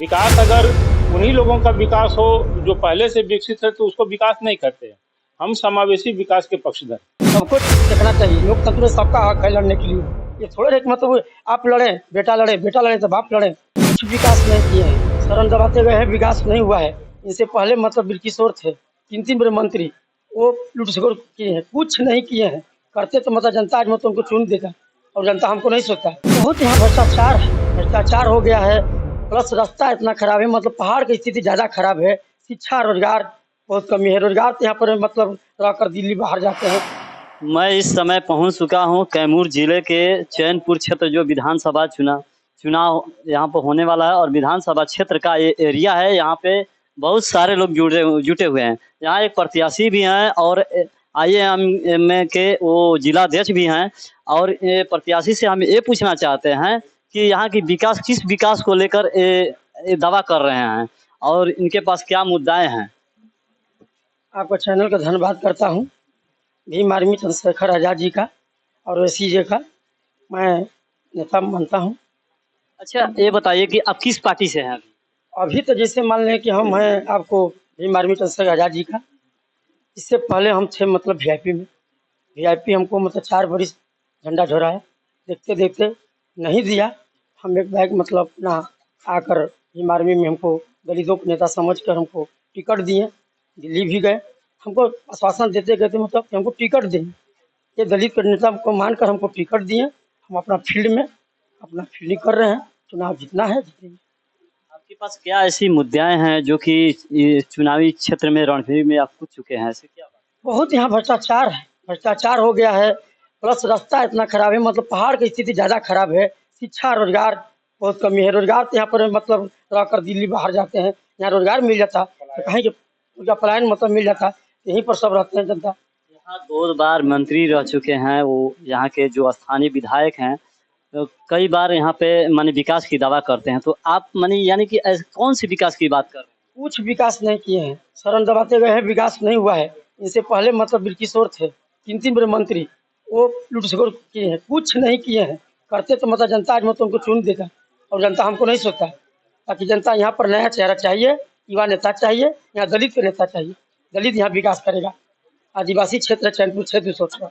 विकास अगर उन्हीं लोगों का विकास हो जो पहले से विकसित है तो उसको विकास नहीं कहते हैं। हम समावेशी विकास के पक्षधर। सबको देखना चाहिए, लोकतंत्र में सबका हक है लड़ने के लिए। ये थोड़े एक मतलब आप लड़े, बेटा लड़े तो बाप लड़े। कुछ विकास नहीं किए हैं, शरण दबाते गए हैं, विकास नहीं हुआ है। इनसे पहले मतलब बिल्किशोर थे, 3 बड़े मंत्री, वो लूट सकोर किए हैं, कुछ नहीं किए हैं। करते तो मतलब जनता आज मतलब उनको चुन देगा, और जनता हमको नहीं सोचता। बहुत यहाँ भ्रष्टाचार है, भ्रष्टाचार हो गया है। प्लस रास्ता इतना खराब है, मतलब पहाड़ की स्थिति ज्यादा खराब है। शिक्षा रोजगार बहुत कमी है, रोजगार तो यहाँ पर मतलब रहकर दिल्ली बाहर जाते हैं। मैं इस समय पहुंच चुका हूं कैमूर जिले के चैनपुर क्षेत्र, जो विधानसभा चुनाव यहां पर होने वाला है, और विधानसभा क्षेत्र का ये एरिया है। यहां पे बहुत सारे लोग जुटे हुए हैं। यहाँ एक प्रत्याशी भी हैं और IAM के वो जिलाध्यक्ष भी हैं। और ये प्रत्याशी से हम ये पूछना चाहते हैं कि यहाँ की किस विकास को लेकर ये दावा कर रहे हैं और इनके पास क्या मुद्दाएं हैं। आपका चैनल का धन्यवाद करता हूँ, भीम आर्मी चंद्रशेखर आज़ाद जी का और CJ का मैं नेता मानता हूँ। अच्छा, ये बताइए कि आप किस पार्टी से हैं। अभी तो जैसे मान लें कि हम हैं आपको भीम आर्मी चंद्रशेखर आज़ाद जी का। इससे पहले हम थे मतलब VIP में। VIP हमको मतलब 4 बरिस झंडा झोराया, देखते देखते नहीं दिया। हम एक बैग मतलब ना आकर भीम आर्मी में हमको दलितों के नेता समझ कर हमको टिकट दिए। दिल्ली भी गए, हमको आश्वासन देते कहते मतलब कि हमको टिकट दें। ये दलित के नेता को मानकर हमको टिकट दिए। हम अपना फील्ड में अपना फील्डिंग कर रहे हैं, चुनाव जीतना है जीतेंगे। आपके पास क्या ऐसी मुद्दाएं हैं जो कि ये चुनावी क्षेत्र में रणभूमि में आप कूद चुके हैं, ऐसे क्या बात? बहुत यहाँ भ्रष्टाचार है, भ्रष्टाचार हो गया है। प्लस रास्ता इतना खराब है, मतलब पहाड़ की स्थिति ज्यादा खराब है। शिक्षा रोजगार बहुत कमी है, रोजगार तो यहाँ पर मतलब रहकर दिल्ली बाहर जाते हैं। यहाँ रोजगार मिल जाता तो कहीं के पलायन मतलब मिल जाता, यहीं पर सब रहते हैं जनता। यहाँ 2 बार मंत्री रह चुके हैं वो, यहाँ के जो स्थानीय विधायक हैं, तो कई बार यहाँ पे माने विकास की दावा करते हैं। तो आप माने यानी कि कौन सी विकास की बात कर रहे हैं। कुछ विकास नहीं किए हैं, शरण दबाते गए हैं, विकास नहीं हुआ है। इनसे पहले मतलब बिल्किशोर थे, 3 बड़े मंत्री, वो लूट सकोर किए हैं, कुछ नहीं किए हैं। करते तो मतलब जनता आज मतलब उनको चुन देगा, और जनता हमको नहीं सोचता। ताकि जनता यहाँ पर नया चेहरा चाहिए, युवा नेता चाहिए, यहाँ दलित के नेता चाहिए। दलित यहाँ विकास करेगा। आदिवासी क्षेत्र चैनपुर क्षेत्र सोच रहा।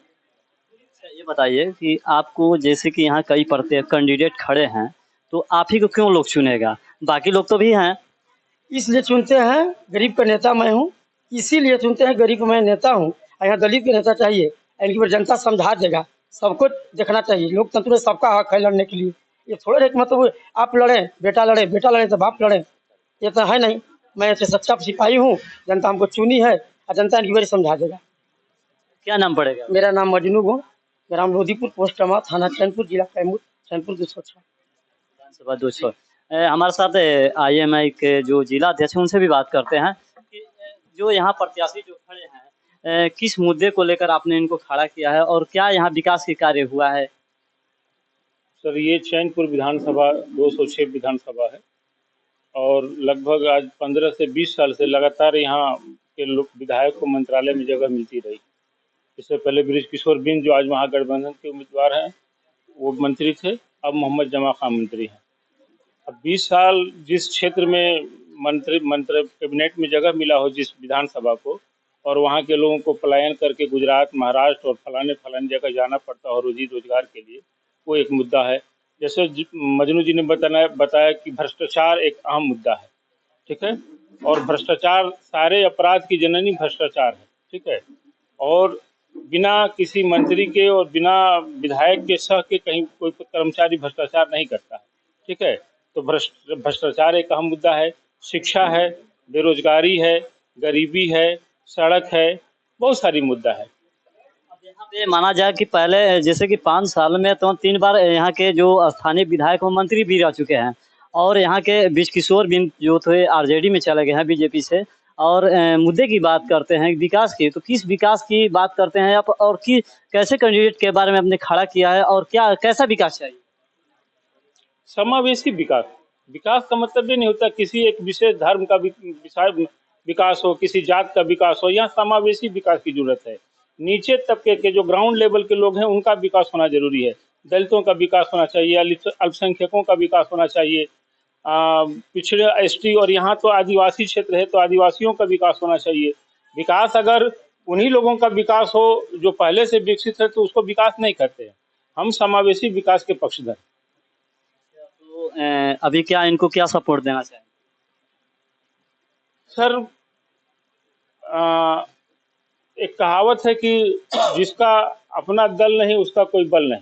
ये बताइए कि आपको जैसे कि यहाँ कई कैंडिडेट खड़े हैं, तो आप ही को क्यों लोग चुनेगा, बाकी लोग तो भी हैं। इसलिए चुनते हैं, गरीब का नेता मैं हूँ, इसीलिए चुनते हैं, गरीब मैं नेता हूँ। यहाँ दलित के नेता चाहिए, इनकी पर जनता समझा देगा। सबको देखना चाहिए, लोकतंत्र में सबका हक है लड़ने के लिए। ये थोड़े एक मतलब आप लड़े, बेटा लड़े तो बाप लड़े। ये तो है नहीं। मैं ऐसे सच्चा सिपाही हूँ, जनता हमको चुनी है और जनता इनकी बार समझा देगा। क्या नाम पड़ेगा। मेरा नाम मजनू गो, ग्राम लोधीपुर, पोस्ट टमा, थाना चैनपुर, जिला कैमूर, चैनपुर 206। विधानसभा 200। हमारे साथ IMI के जो जिला अध्यक्ष हैं उनसे भी बात करते हैं कि जो यहाँ प्रत्याशी जो खड़े हैं, किस मुद्दे को लेकर आपने इनको खड़ा किया है और क्या यहाँ विकास के कार्य हुआ है। सर, ये चैनपुर विधानसभा 206 विधानसभा है और लगभग आज 15 से 20 साल से लगातार यहाँ के लोग विधायक को मंत्रालय में जगह मिलती रही। इससे पहले बृजकिशोर बिंद, जो आज महागठबंधन के उम्मीदवार हैं, वो मंत्री थे। अब मोहम्मद जमा खान मंत्री हैं। अब 20 साल जिस क्षेत्र में मंत्री कैबिनेट में जगह मिला हो, जिस विधानसभा को, और वहाँ के लोगों को पलायन करके गुजरात, महाराष्ट्र और फलाने जगह जाना पड़ता हो रोजी रोजगार के लिए, वो एक मुद्दा है। जैसे मजनू जी ने बताया कि भ्रष्टाचार एक अहम मुद्दा है, ठीक है। और भ्रष्टाचार, सारे अपराध की जननी भ्रष्टाचार है, ठीक है। और बिना किसी मंत्री के और बिना विधायक के सह के कहीं कोई कर्मचारी भ्रष्टाचार नहीं करता है, ठीक है। तो भ्रष्टाचार एक अहम मुद्दा है। शिक्षा है, बेरोजगारी है, गरीबी है, सड़क है, बहुत सारी मुद्दा है। यहाँ पे माना जाए कि पहले जैसे कि 5 साल में तो 3 बार यहाँ के जो स्थानीय विधायक और मंत्री भी रह चुके हैं, और यहाँ के बृजकिशोर बिंद जो थे RJD में चले गए हैं BJP से। और मुद्दे की बात करते हैं विकास की, तो किस विकास की बात करते हैं आप, और कैसे कैंडिडेट के बारे में आपने खड़ा किया है और क्या कैसा विकास चाहिए। समावेशी विकास। विकास का मतलब ये नहीं होता किसी एक विशेष धर्म का विकास हो, किसी जात का विकास हो। यहाँ समावेशी विकास की जरूरत है। नीचे तबके के जो ग्राउंड लेवल के लोग हैं, उनका विकास होना जरूरी है। दलितों का विकास होना चाहिए, अल्पसंख्यकों का विकास होना चाहिए, पिछड़े एसटी और यहाँ तो आदिवासी क्षेत्र है, तो आदिवासियों का विकास होना चाहिए। विकास अगर उन्हीं लोगों का विकास हो जो पहले से विकसित है, तो उसको विकास नहीं कहते हैं। हम समावेशी विकास के पक्षधर। तो अभी क्या इनको क्या सपोर्ट देना चाहिए? सर, अ, एक कहावत है कि जिसका अपना दल नहीं उसका कोई बल नहीं।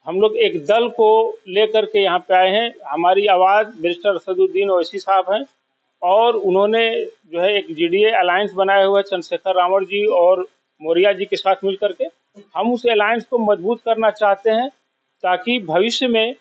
हम लोग एक दल को लेकर के यहाँ पे आए हैं। हमारी आवाज़ बैरिस्टर असदुद्दीन ओवैसी साहब हैं और उन्होंने जो है एक जीडीए अलायंस बनाया हुआ है चंद्रशेखर रावण जी और मौर्य जी के साथ मिल करके। हम उस अलायंस को मजबूत करना चाहते हैं ताकि भविष्य में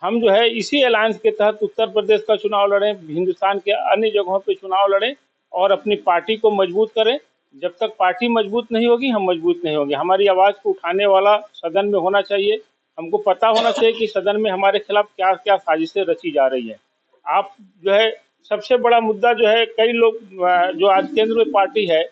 हम जो है इसी अलायंस के तहत उत्तर प्रदेश का चुनाव लड़ें, हिंदुस्तान के अन्य जगहों पे चुनाव लड़ें और अपनी पार्टी को मजबूत करें। जब तक पार्टी मजबूत नहीं होगी, हम मजबूत नहीं होंगे। हमारी आवाज़ को उठाने वाला सदन में होना चाहिए। हमको पता होना चाहिए कि सदन में हमारे खिलाफ क्या क्या साजिशें रची जा रही है। आप जो है सबसे बड़ा मुद्दा जो है, कई लोग जो आज केंद्र में पार्टी है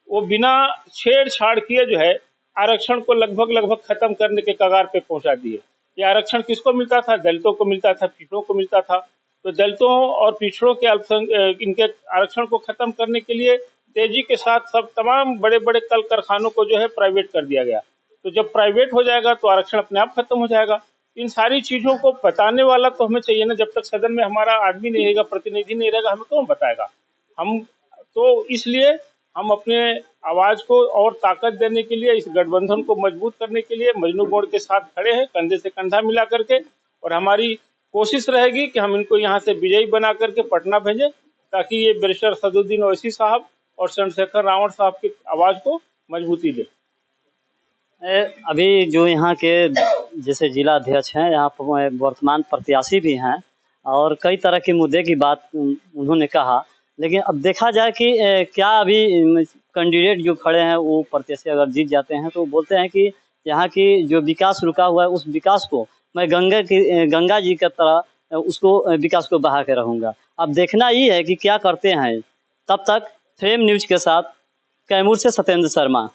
वो बिना छेड़छाड़ किए जो है आरक्षण को लगभग खत्म करने के कगार पे पहुंचा दिए। ये आरक्षण किसको मिलता था? दलितों को मिलता था, पिछड़ों को मिलता था। तो दलितों और पिछड़ों के इनके आरक्षण को खत्म करने के लिए तेजी के साथ सब तमाम बड़े बड़े कल कारखानों को जो है प्राइवेट कर दिया गया। तो जब प्राइवेट हो जाएगा तो आरक्षण अपने आप खत्म हो जाएगा। इन सारी चीजों को बताने वाला तो हमें चाहिए ना। जब तक सदन में हमारा आदमी नहीं रहेगा, प्रतिनिधि नहीं रहेगा, हमें कौन बताएगा? हम तो इसलिए हम अपने आवाज को और ताकत देने के लिए, इस गठबंधन को मजबूत करने के लिए मजनू बोर्ड के साथ खड़े हैं, कंधे से कंधा मिला करके। और हमारी कोशिश रहेगी कि हम इनको यहाँ से विजयी बना करके पटना भेजें ताकि ये बैरिस्टर असदुद्दीन ओवैसी साहब और चंद्रशेखर रावण साहब की आवाज को मजबूती दे। अभी जो यहाँ के जैसे जिला अध्यक्ष हैं, यहाँ पर वर्तमान प्रत्याशी भी हैं और कई तरह के मुद्दे की बात उन्होंने कहा। लेकिन अब देखा जाए कि क्या अभी कैंडिडेट जो खड़े हैं वो प्रत्याशी अगर जीत जाते हैं तो बोलते हैं कि यहाँ की जो विकास रुका हुआ है उस विकास को मैं गंगा जी की तरह उसको विकास को बहा के रहूँगा। अब देखना ये है कि क्या करते हैं। तब तक फ्रेम न्यूज के साथ कैमूर से सत्येंद्र शर्मा।